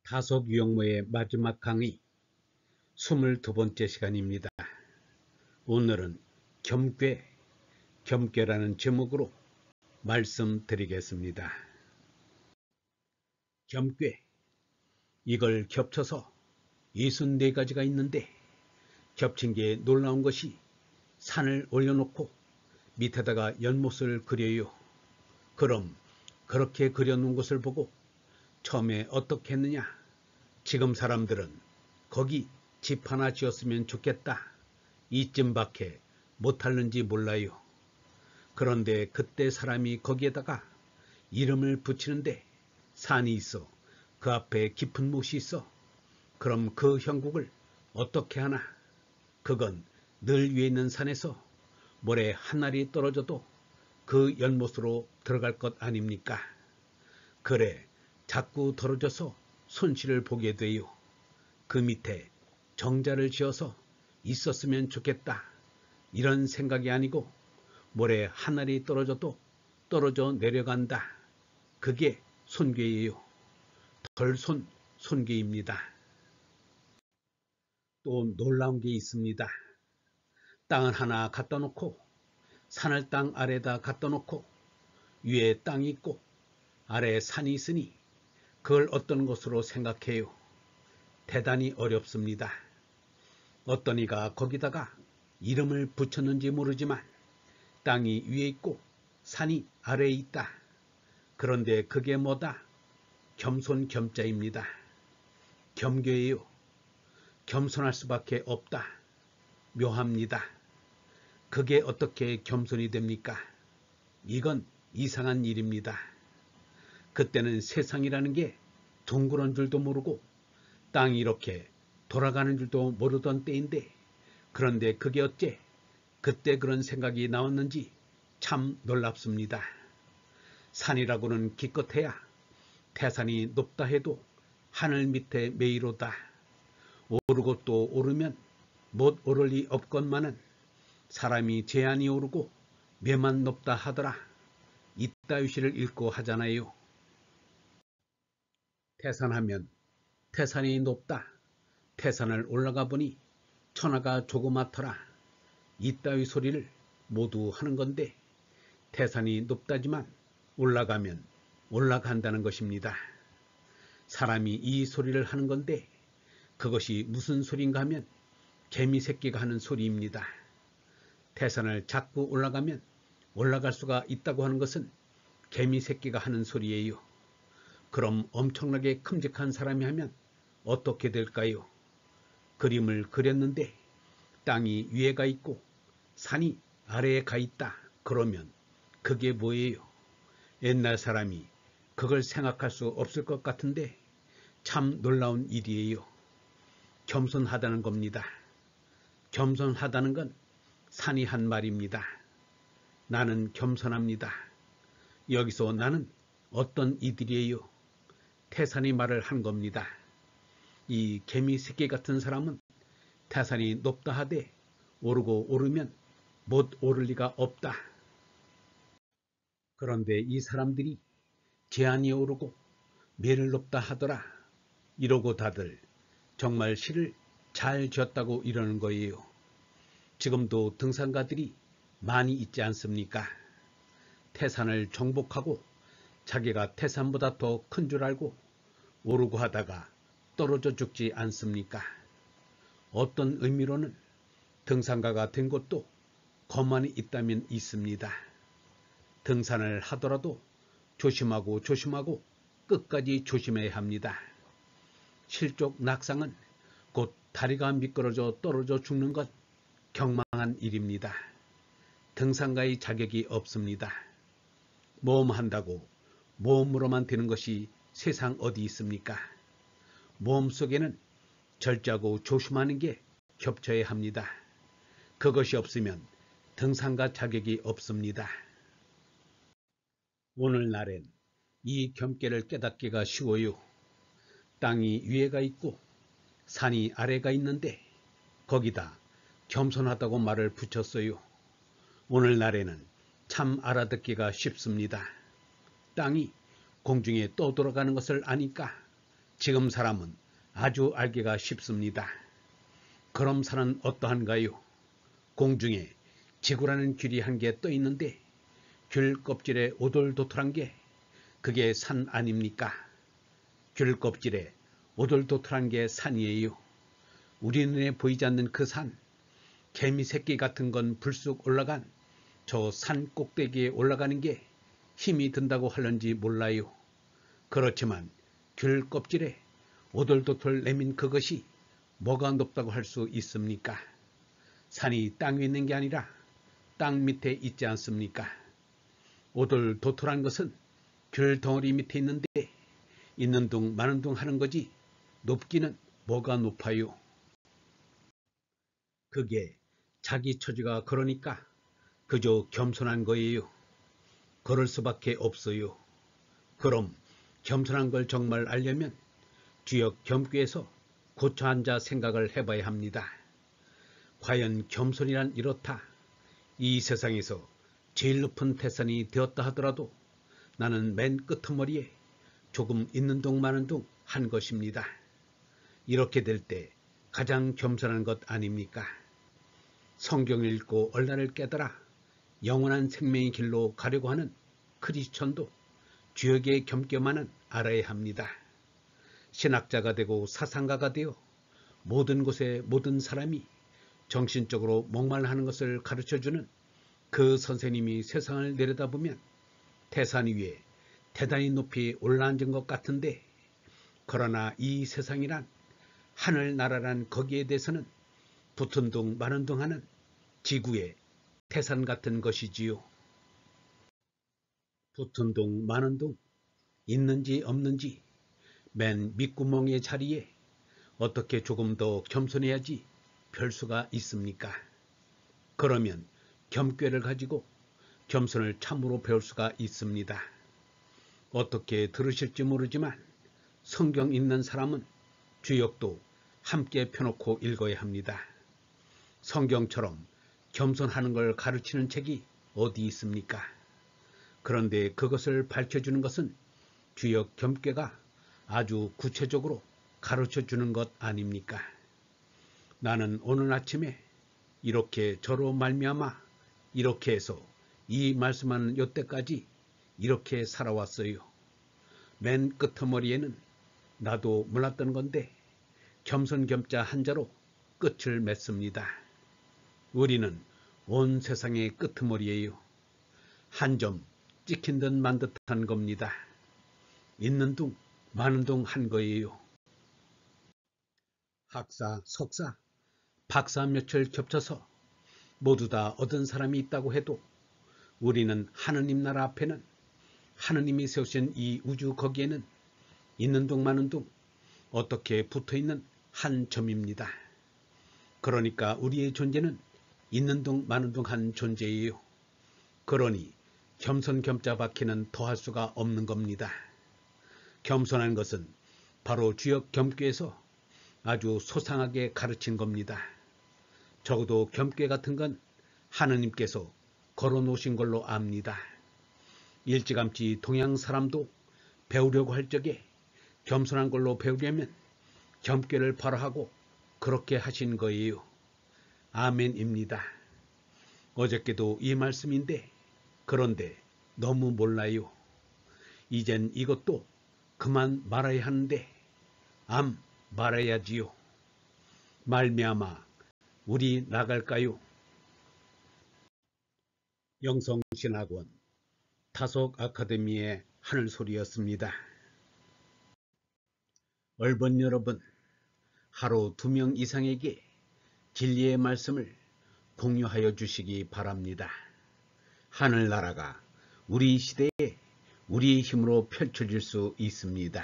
다속 유형모의 마지막 강의 22번째 시간입니다. 오늘은 겸괴라는 제목으로 말씀드리겠습니다. 겸괴, 이걸 겹쳐서 64가지가 있는데 겹친 게 놀라운 것이 산을 올려놓고 밑에다가 연못을 그려요. 그럼 그렇게 그려놓은 것을 보고 처음에 어떻게 했느냐? 지금 사람들은 거기 집 하나 지었으면 좋겠다, 이쯤밖에 못하는지 몰라요. 그런데 그때 사람이 거기에다가 이름을 붙이는데 산이 있어, 그 앞에 깊은 못이 있어. 그럼 그 형국을 어떻게 하나? 그건 늘 위에 있는 산에서 모래 한 알이 떨어져도 그 연못으로 들어갈 것 아닙니까? 그래, 자꾸 떨어져서 손실을 보게 돼요. 그 밑에 정자를 지어서 있었으면 좋겠다, 이런 생각이 아니고 모래 한 알이 떨어져도 떨어져 내려간다. 그게 손괴예요. 손괴입니다. 또 놀라운 게 있습니다. 땅을 하나 갖다 놓고 산을 땅 아래에다 갖다 놓고 위에 땅이 있고 아래에 산이 있으니 그걸 어떤 것으로 생각해요? 대단히 어렵습니다. 어떤 이가 거기다가 이름을 붙였는지 모르지만 땅이 위에 있고 산이 아래에 있다. 그런데 그게 뭐다? 겸손겸자입니다. 겸괴예요. 겸손할 수밖에 없다. 묘합니다. 그게 어떻게 겸손이 됩니까? 이건 이상한 일입니다. 그때는 세상이라는 게 둥그런 줄도 모르고 땅이 이렇게 돌아가는 줄도 모르던 때인데, 그런데 그게 어째 그때 그런 생각이 나왔는지 참 놀랍습니다. 산이라고는 기껏해야 태산이 높다 해도 하늘 밑에 매이로다. 오르고 또 오르면 못 오를 리 없건만은 사람이 제한이 오르고 매만 높다 하더라, 이따위시를 읽고 하잖아요. 태산하면 태산이 높다. 태산을 올라가 보니 천하가 조그맣더라. 이따위 소리를 모두 하는 건데, 태산이 높다지만 올라가면 올라간다는 것입니다. 사람이 이 소리를 하는 건데 그것이 무슨 소리인가 하면 개미 새끼가 하는 소리입니다. 태산을 자꾸 올라가면 올라갈 수가 있다고 하는 것은 개미 새끼가 하는 소리예요. 그럼 엄청나게 큼직한 사람이 하면 어떻게 될까요? 그림을 그렸는데 땅이 위에 가 있고 산이 아래에 가 있다. 그러면 그게 뭐예요? 옛날 사람이 그걸 생각할 수 없을 것 같은데 참 놀라운 일이에요. 겸손하다는 겁니다. 겸손하다는 건 산이 한 말입니다. 나는 겸손합니다. 여기서 나는 어떤 이들이에요? 태산이 말을 한 겁니다. 이 개미 새끼 같은 사람은 태산이 높다 하되 오르고 오르면 못 오를 리가 없다. 그런데 이 사람들이 제한이 오르고 매를 높다 하더라, 이러고 다들 정말 시를 잘 지었다고 이러는 거예요. 지금도 등산가들이 많이 있지 않습니까? 태산을 정복하고 자기가 태산보다 더 큰 줄 알고 오르고 하다가 떨어져 죽지 않습니까? 어떤 의미로는 등산가가 된 것도 거만이 있다면 있습니다. 등산을 하더라도 조심하고 끝까지 조심해야 합니다. 실족 낙상은 곧 다리가 미끄러져 떨어져 죽는 것, 경망한 일입니다. 등산가의 자격이 없습니다. 모험한다고 모험으로만 되는 것이 세상 어디 있습니까? 모험 속에는 절제하고 조심하는 게 겹쳐야 합니다. 그것이 없으면 등산가 자격이 없습니다. 오늘날엔 이 겸괴를 깨닫기가 쉬워요. 땅이 위에가 있고 산이 아래가 있는데 거기다 겸손하다고 말을 붙였어요. 오늘날에는 참 알아듣기가 쉽습니다. 땅이 공중에 떠돌아가는 것을 아니까 지금 사람은 아주 알기가 쉽습니다. 그럼 산은 어떠한가요? 공중에 지구라는 귤이 한 개 떠 있는데 귤 껍질에 오돌도돌한 게 그게 산 아닙니까? 귤 껍질에 오돌도돌한 게 산이에요. 우리 눈에 보이지 않는 그 산, 개미 새끼 같은 건 불쑥 올라간 저 산 꼭대기에 올라가는 게 힘이 든다고 하는지 몰라요. 그렇지만 귤 껍질에 오돌도돌 내민 그것이 뭐가 높다고 할 수 있습니까? 산이 땅 위에 있는 게 아니라 땅 밑에 있지 않습니까? 오돌도돌한 것은 귤 덩어리 밑에 있는데 있는 둥 마는 둥 하는 거지 높기는 뭐가 높아요? 그게 자기 처지가 그러니까 그저 겸손한 거예요. 그럴 수밖에 없어요. 그럼 겸손한 걸 정말 알려면 주역 겸귀에서 고쳐 앉아 생각을 해봐야 합니다. 과연 겸손이란 이렇다. 이 세상에서 제일 높은 태산이 되었다 하더라도 나는 맨 끄트머리에 조금 있는 둥 마는 둥 한 것입니다. 이렇게 될 때 가장 겸손한 것 아닙니까? 성경을 읽고 언란을 깨달아 영원한 생명의 길로 가려고 하는 크리스천도 주역의 겸겸만은 알아야 합니다. 신학자가 되고 사상가가 되어 모든 곳에 모든 사람이 정신적으로 목말라하는 것을 가르쳐주는 그 선생님이 세상을 내려다보면 태산 위에 대단히 높이 올라앉은 것 같은데, 그러나 이 세상이란 하늘나라란 거기에 대해서는 붙은 둥 마는 둥 하는 지구의 태산 같은 것이지요. 붙은 둥 마는 둥 있는지 없는지 맨 밑구멍의 자리에 어떻게 조금 더 겸손해야지 별 수가 있습니까? 그러면 겸괴를 가지고 겸손을 참으로 배울 수가 있습니다. 어떻게 들으실지 모르지만 성경 읽는 사람은 주역도 함께 펴놓고 읽어야 합니다. 성경처럼 겸손하는 걸 가르치는 책이 어디 있습니까? 그런데 그것을 밝혀주는 것은 주역 겸괴가 아주 구체적으로 가르쳐주는 것 아닙니까? 나는 오늘 아침에 이렇게 저로 말미암아 이렇게 해서 이 말씀하는 요때까지 이렇게 살아왔어요. 맨 끄트머리에는 나도 몰랐던 건데 겸손겸자 한자로 끝을 맺습니다. 우리는 온 세상의 끄트머리예요. 한 점 찍힌 듯 만 듯한 겁니다. 있는 둥 마는 둥 한 거예요. 학사, 석사, 박사 몇을 겹쳐서 모두 다 얻은 사람이 있다고 해도 우리는 하느님 나라 앞에는 하느님이 세우신 이 우주 거기에는 있는 둥 마는 둥 어떻게 붙어있는 한 점입니다. 그러니까 우리의 존재는 있는 둥 마는 둥 한 존재예요. 그러니 겸손겸자 박히는 더할 수가 없는 겁니다. 겸손한 것은 바로 주역 겸괴에서 아주 소상하게 가르친 겁니다. 적어도 겸괴 같은 건 하느님께서 걸어놓으신 걸로 압니다. 일찌감치 동양 사람도 배우려고 할 적에 겸손한 걸로 배우려면 겸괴를 바로 하고 그렇게 하신 거예요. 아멘입니다. 어저께도 이 말씀인데 그런데 너무 몰라요. 이젠 이것도 그만 말아야 하는데 말아야지요. 말미암아 우리 나갈까요? 영성신학원 타석 아카데미의 하늘소리였습니다. 얼번 여러분, 하루 2명 이상에게 진리의 말씀을 공유하여 주시기 바랍니다. 하늘나라가 우리 시대에 우리의 힘으로 펼쳐질 수 있습니다.